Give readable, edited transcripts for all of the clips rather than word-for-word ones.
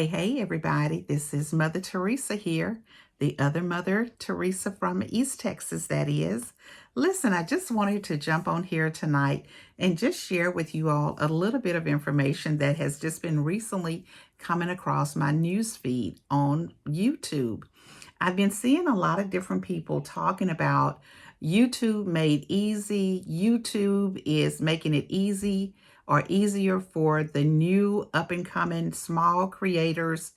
Hey, everybody. This is Mother Teresa here, the other Mother Teresa from East Texas, that is. Listen, I just wanted to jump on here tonight and just share with you all a little bit of information that has just been recently coming across my news feed on YouTube. I've been seeing a lot of different people talking about YouTube made easy. YouTube is making it easy or easier for the new up and coming small creators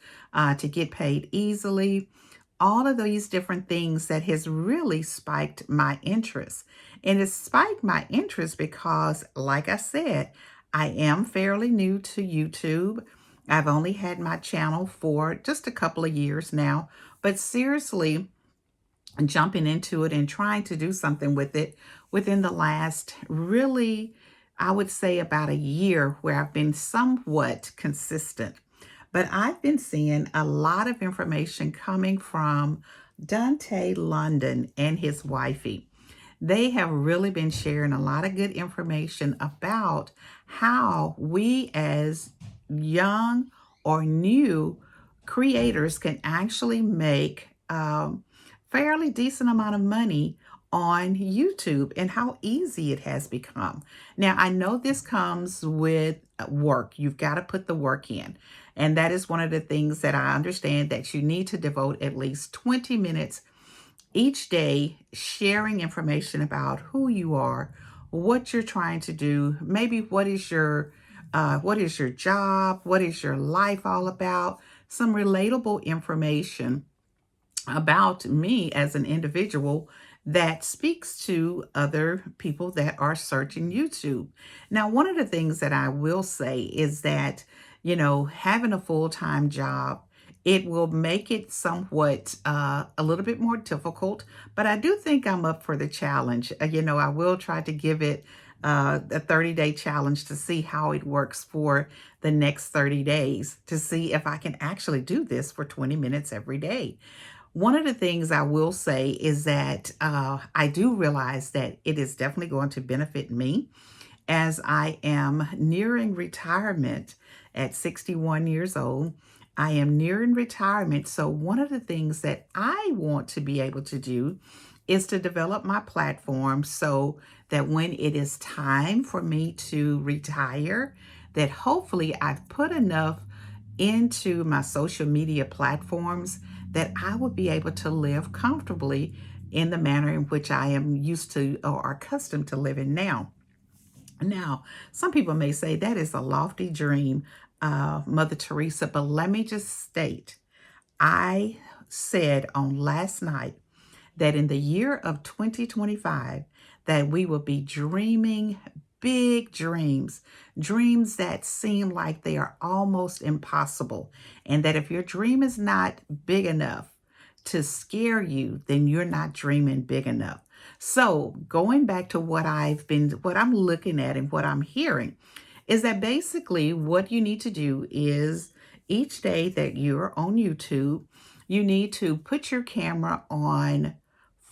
to get paid easily. All of these different things that has really spiked my interest. And it spiked my interest because, like I said, I am fairly new to YouTube. I've only had my channel for just a couple of years now, but seriously, jumping into it and trying to do something with it within the last really, I would say about a year where I've been somewhat consistent. But I've been seeing a lot of information coming from Dante London and his wifey. They have really been sharing a lot of good information about how we as young or new creators can actually make fairly decent amount of money on YouTube and how easy it has become. Now, I know this comes with work. You've got to put the work in. And that is one of the things that I understand that you need to devote at least 20 minutes each day sharing information about who you are, what you're trying to do, maybe what is your job, what is your life all about, some relatable information about me as an individual that speaks to other people that are searching YouTube. Now, one of the things that I will say is that, having a full-time job, it will make it somewhat a little bit more difficult, but I do think I'm up for the challenge. I will try to give it a 30-day challenge to see how it works for the next 30 days, to see if I can actually do this for 20 minutes every day. One of the things I will say is that I do realize that it is definitely going to benefit me as I am nearing retirement at 61 years old. I am nearing retirement. So one of the things that I want to be able to do is to develop my platform so that when it is time for me to retire, that hopefully I've put enough into my social media platforms that I would be able to live comfortably in the manner in which I am used to or accustomed to living now. Now, some people may say that is a lofty dream, Mother Teresa, but let me just state, I said on last night that in the year of 2025, that we will be dreaming big dreams, dreams that seem like they are almost impossible. And that if your dream is not big enough to scare you, then you're not dreaming big enough. So going back to what I'm looking at and what I'm hearing is that basically what you need to do is each day that you're on YouTube, you need to put your camera on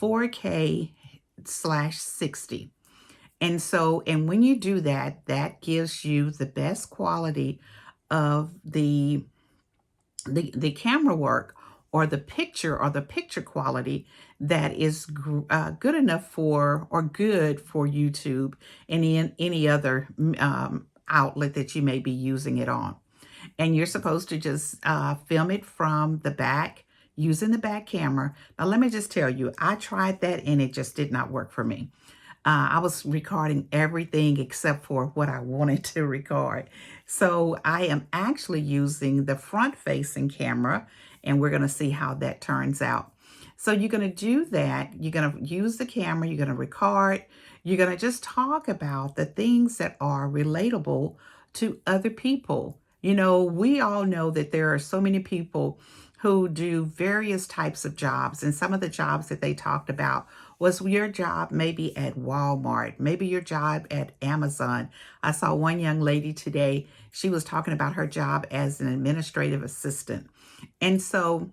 4K/60. And when you do that, that gives you the best quality of the camera work or the picture quality that is good enough for or good for YouTube and any other outlet that you may be using it on. And you're supposed to just film it from the back using the back camera. Now, let me just tell you, I tried that and it just did not work for me. I was recording everything except for what I wanted to record. So I am actually using the front-facing camera, and we're going to see how that turns out. So you're going to do that. You're going to use the camera. You're going to record. You're going to just talk about the things that are relatable to other people. We all know that there are so many people who do various types of jobs, and some of the jobs that they talked about was your job maybe at Walmart, maybe your job at Amazon. I saw one young lady today, she was talking about her job as an administrative assistant. And so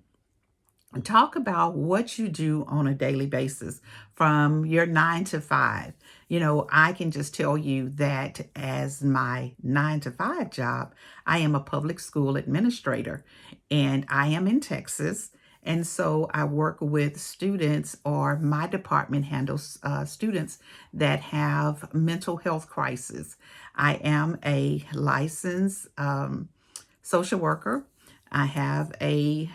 talk about what you do on a daily basis from your 9 to 5. I can just tell you that as my 9 to 5 job, I am a public school administrator and I am in Texas. And so I work with students, or my department handles students that have mental health crisis. I am a licensed social worker. I have a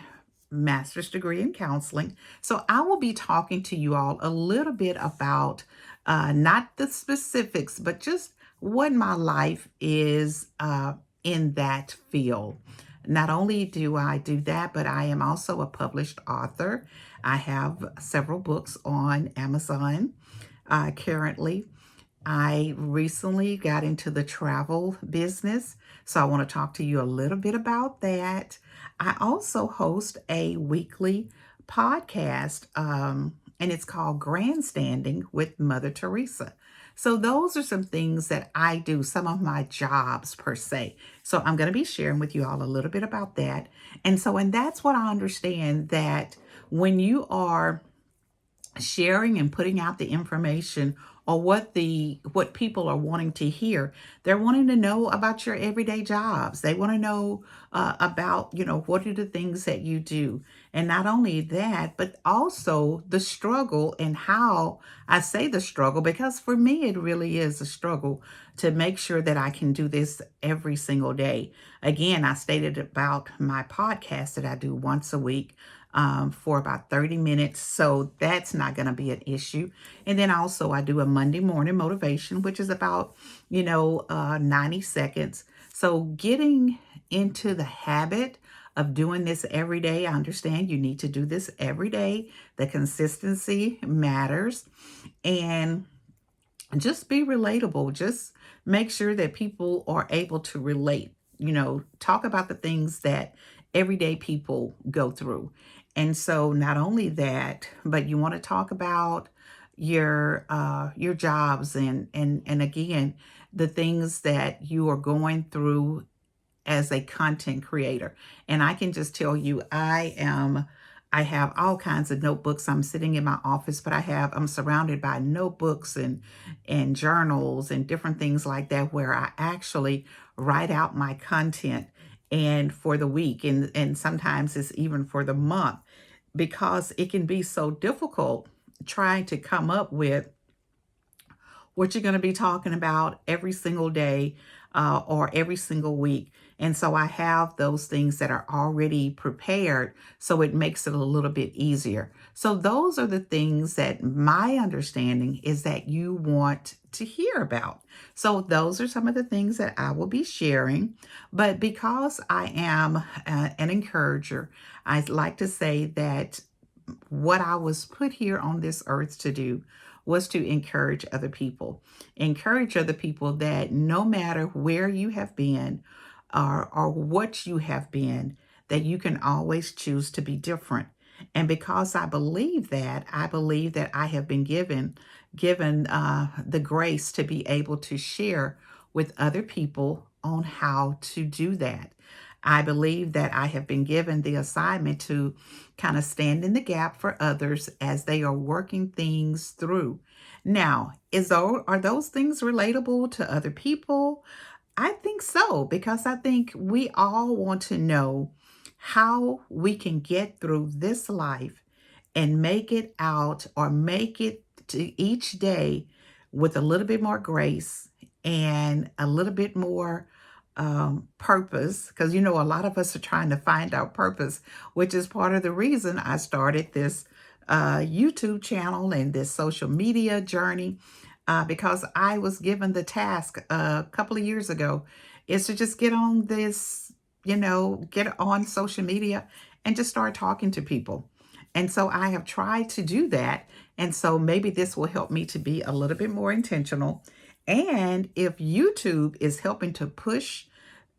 master's degree in counseling. So I will be talking to you all a little bit about not the specifics, but just what my life is in that field. Not only do I do that, but I am also a published author. I have several books on Amazon currently. I recently got into the travel business, so I want to talk to you a little bit about that. I also host a weekly podcast, and it's called Grandstanding with Mother Teresa. So, those are some things that I do, some of my jobs per se. So, I'm going to be sharing with you all a little bit about that. And that's what I understand, that when you are sharing and putting out the information, or what people are wanting to hear, they're wanting to know about your everyday jobs. They want to know about, what are the things that you do. And not only that, but also the struggle, and how I say the struggle, because for me it really is a struggle to make sure that I can do this every single day. Again, I stated about my podcast that I do once a week for about 30 minutes. So that's not going to be an issue. And then also I do a Monday morning motivation, which is about, 90 seconds. So getting into the habit of doing this every day, I understand you need to do this every day. The consistency matters. And just be relatable. Just make sure that people are able to relate. Talk about the things that everyday people go through. And so not only that, but you want to talk about your jobs, and again, the things that you are going through as a content creator. And I can just tell you, I have all kinds of notebooks. I'm sitting in my office, but I'm surrounded by notebooks and journals and different things like that, where I actually write out my content and for the week, and sometimes it's even for the month, because it can be so difficult trying to come up with what you're going to be talking about every single day, or every single week. And so I have those things that are already prepared, so it makes it a little bit easier. So those are the things that my understanding is that you want to hear about. So those are some of the things that I will be sharing. But because I am an encourager, I'd like to say that what I was put here on this earth to do was to encourage other people. Encourage other people that no matter where you have been, or what you have been, that you can always choose to be different. And because I believe that I have been given the grace to be able to share with other people on how to do that. I believe that I have been given the assignment to kind of stand in the gap for others as they are working things through. Now, are those things relatable to other people? I think so, because I think we all want to know how we can get through this life and make it out, or make it to each day with a little bit more grace and a little bit more purpose. Because, a lot of us are trying to find our purpose, which is part of the reason I started this YouTube channel and this social media journey, because I was given the task a couple of years ago, is to just get on this, get on social media and just start talking to people. And so I have tried to do that. And so maybe this will help me to be a little bit more intentional. And if YouTube is helping to push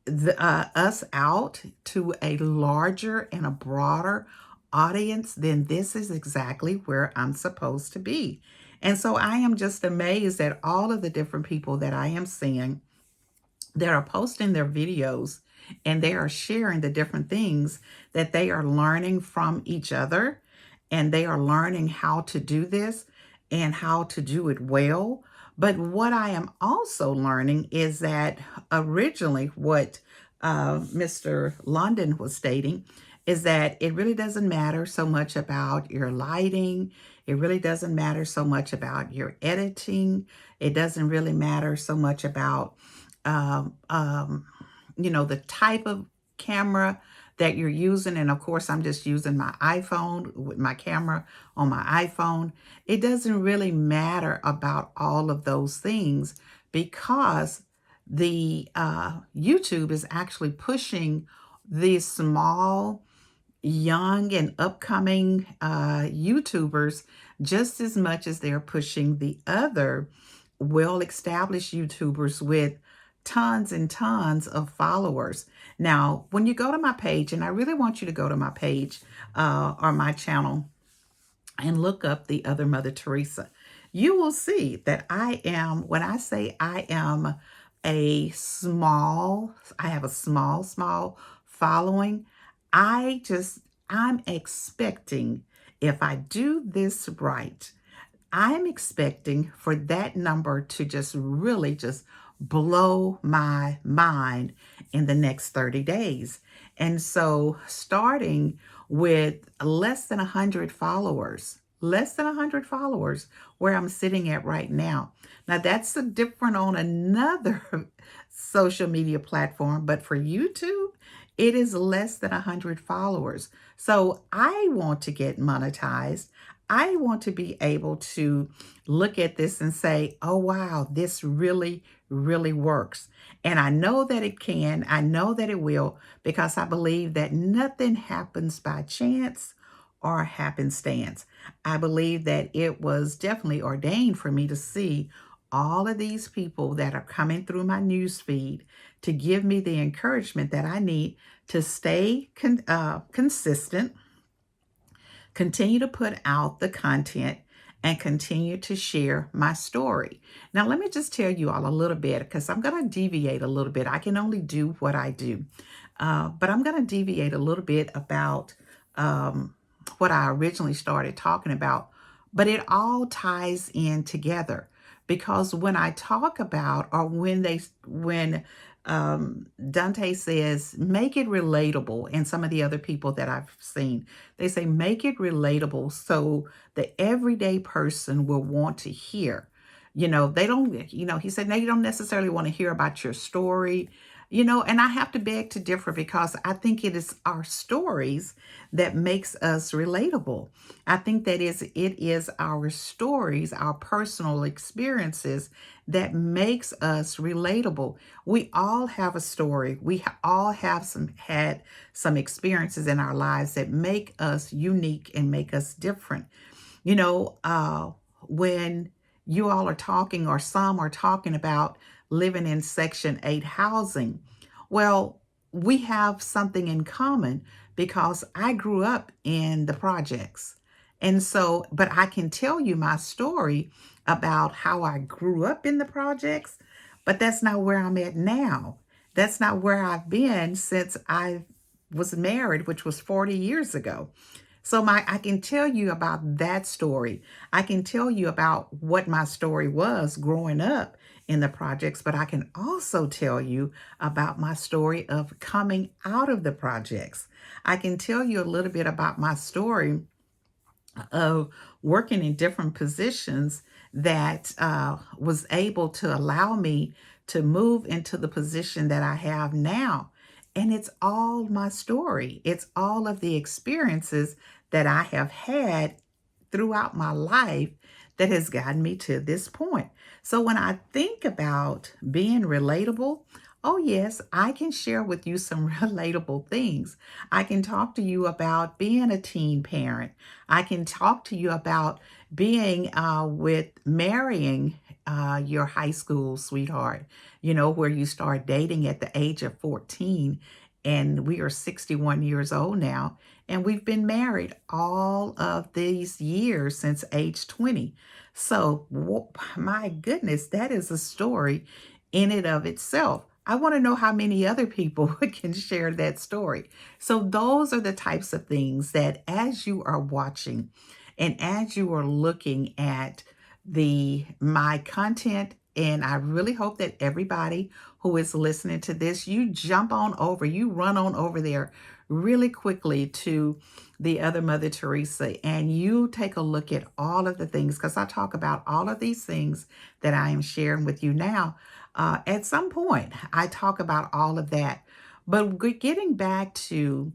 us out to a larger and a broader audience, then this is exactly where I'm supposed to be. And so I am just amazed at all of the different people that I am seeing that are posting their videos and they are sharing the different things that they are learning from each other, and they are learning how to do this and how to do it well. But what I am also learning is that originally what Mr. London was stating is that it really doesn't matter so much about your lighting. It really doesn't matter so much about your editing. It doesn't really matter so much about, um, um, the type of camera that you're using. And of course, I'm just using my iPhone with my camera on my iPhone. It doesn't really matter about all of those things because the YouTube is actually pushing these small, young, and upcoming YouTubers just as much as they're pushing the other well-established YouTubers with tons and tons of followers. Now, when you go to my page, and I really want you to go to my page or my channel and look up the other Mother Teresa, you will see that when I say I am I have a small following. I'm expecting, if I do this right, I'm expecting for that number to just really just blow my mind in the next 30 days. And so starting with less than 100 followers where I'm sitting at right now. Now that's different on another social media platform, but for YouTube, it is less than 100 followers. So I want to get monetized. I want to be able to look at this and say, oh, wow, this really, really works. And I know that it can. I know that it will, because I believe that nothing happens by chance or happenstance. I believe that it was definitely ordained for me to see all of these people that are coming through my news feed to give me the encouragement that I need to stay consistent, continue to put out the content, and continue to share my story. Now, let me just tell you all a little bit, because I'm going to deviate a little bit. I can only do what I do, but I'm going to deviate a little bit about what I originally started talking about, but it all ties in together. Because when I talk about, or when Dante says, make it relatable, and some of the other people that I've seen, they say, make it relatable so the everyday person will want to hear. They don't, he said, no, you don't necessarily want to hear about your story. And I have to beg to differ, because I think it is our stories that makes us relatable. I think that it is our stories, our personal experiences that makes us relatable. We all have a story. We all have had some experiences in our lives that make us unique and make us different. When you all are talking, or some are talking about living in Section 8 housing, well, we have something in common, because I grew up in the projects. And so, but I can tell you my story about how I grew up in the projects, but that's not where I'm at now. That's not where I've been since I was married, which was 40 years ago. So I can tell you about that story. I can tell you about what my story was growing up in the projects, but I can also tell you about my story of coming out of the projects. I can tell you a little bit about my story of working in different positions that was able to allow me to move into the position that I have now. And it's all my story. It's all of the experiences that I have had throughout my life that has gotten me to this point. So when I think about being relatable, oh yes, I can share with you some relatable things. I can talk to you about being a teen parent. I can talk to you about being with marrying your high school sweetheart, where you start dating at the age of 14. And we are 61 years old now, and we've been married all of these years since age 20. So, my goodness, that is a story in and of itself. I want to know how many other people can share that story. So those are the types of things that as you are watching and as you are looking at my content, and I really hope that everybody who is listening to this, you jump on over, you run on over there really quickly to the other Mother Teresa, and you take a look at all of the things, because I talk about all of these things that I am sharing with you now. At some point, I talk about all of that. But getting back to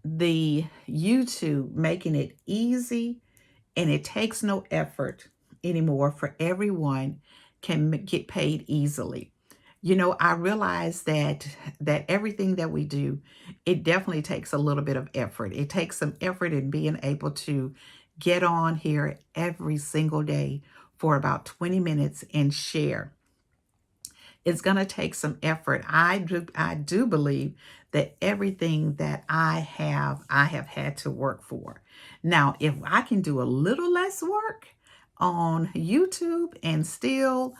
the YouTube, making it easy and it takes no effort anymore for everyone can get paid easily. I realize that everything that we do, it definitely takes a little bit of effort. It takes some effort in being able to get on here every single day for about 20 minutes and share. It's going to take some effort. I do believe that everything that I have had to work for. Now, if I can do a little less work on YouTube and still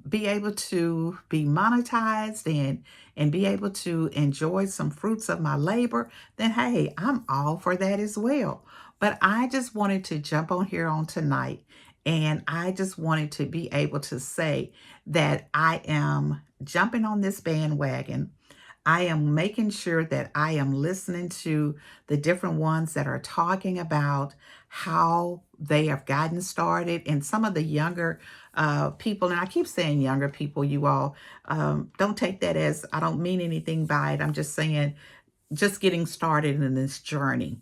be able to be monetized and be able to enjoy some fruits of my labor, then hey, I'm all for that as well. But I just wanted to jump on here on tonight, and I just wanted to be able to say that I am jumping on this bandwagon. I am making sure that I am listening to the different ones that are talking about how they have gotten started, and some of the younger people, and I keep saying younger people, you all, don't take that as I don't mean anything by it. I'm just saying, just getting started in this journey.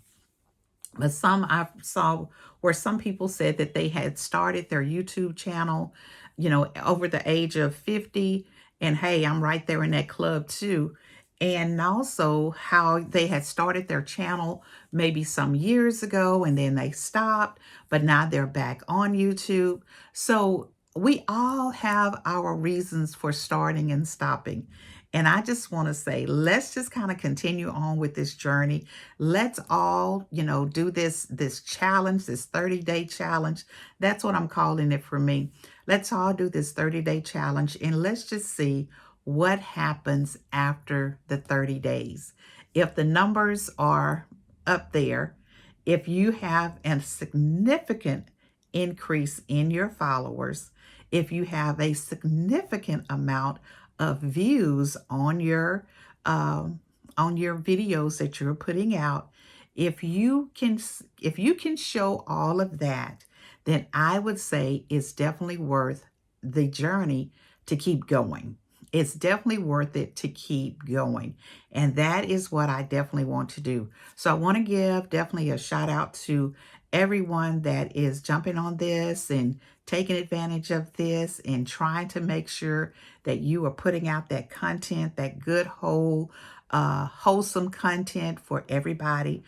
But some I saw where some people said that they had started their YouTube channel, over the age of 50. And hey, I'm right there in that club too. And also how they had started their channel maybe some years ago and then they stopped, but now they're back on YouTube. So we all have our reasons for starting and stopping. And I just want to say, let's just kind of continue on with this journey. Let's all, do this challenge, this 30-day challenge. That's what I'm calling it for me. Let's all do this 30-day challenge, and let's just see what happens after the 30 days. If the numbers are up there, if you have a significant increase in your followers, if you have a significant amount of views on your videos that you're putting out, if you can show all of that, then I would say it's definitely worth the journey to keep going. It's definitely worth it to keep going. And that is what I definitely want to do. So I want to give definitely a shout out to everyone that is jumping on this and taking advantage of this and trying to make sure that you are putting out that content, that good, wholesome content for everybody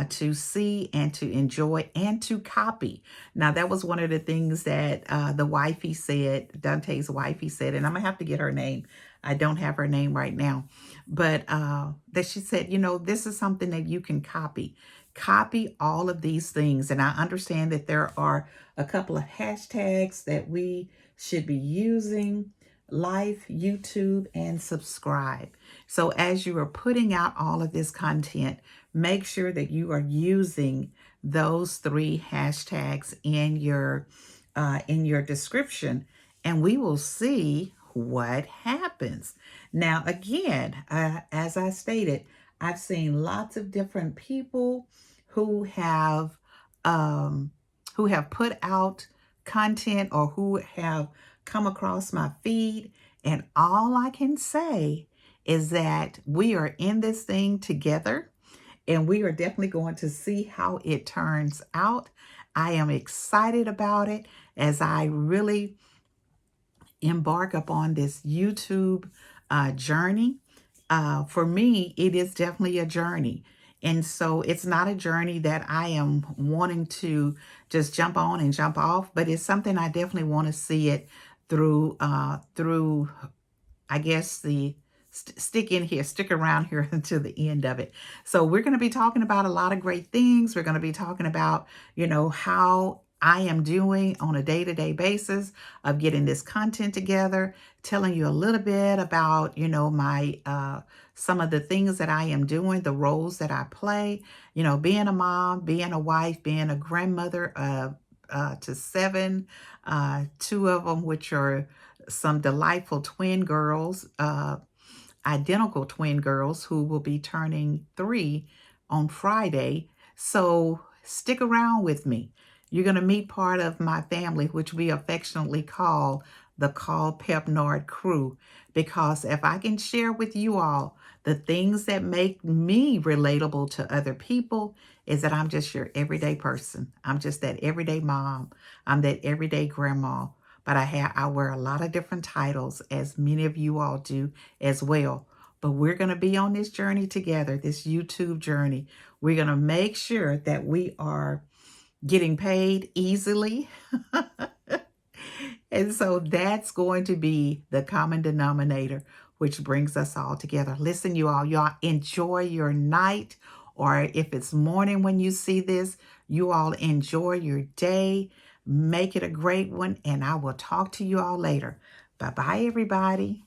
to see and to enjoy and to copy. Now, that was one of the things that the wifey said, Dante's wifey said, and I'm going to have to get her name. I don't have her name right now, but that she said, this is something that you can copy. Copy all of these things. And I understand that there are a couple of hashtags that we should be using: like, YouTube, and subscribe. So as you are putting out all of this content, make sure that you are using those three hashtags in your description, and we will see what happens. Now, again, as I stated, I've seen lots of different people who have put out content or who have come across my feed, and all I can say is that we are in this thing together, and we are definitely going to see how it turns out. I am excited about it as I really embark upon this YouTube journey. For me, it is definitely a journey. And so it's not a journey that I am wanting to just jump on and jump off, but it's something I definitely want to see it through, I guess, stick around here until the end of it. So we're going to be talking about a lot of great things. We're going to be talking about, how I am doing on a day-to-day basis of getting this content together, telling you a little bit about, my some of the things that I am doing, the roles that I play, being a mom, being a wife, being a grandmother to seven, two of them, which are some delightful twin girls, identical twin girls who will be turning 3 on Friday. So stick around with me. You're going to meet part of my family, which we affectionately call the Call Pep Nord crew, because if I can share with you all the things that make me relatable to other people, is that I'm just your everyday person. I'm just that everyday mom. I'm that everyday grandma. But I wear a lot of different titles, as many of you all do as well. But we're going to be on this journey together, this YouTube journey. We're going to make sure that we are getting paid easily. And so that's going to be the common denominator, which brings us all together. Listen, y'all enjoy your night, or if it's morning when you see this, you all enjoy your day. Make it a great one, and I will talk to you all later. Bye-bye, everybody.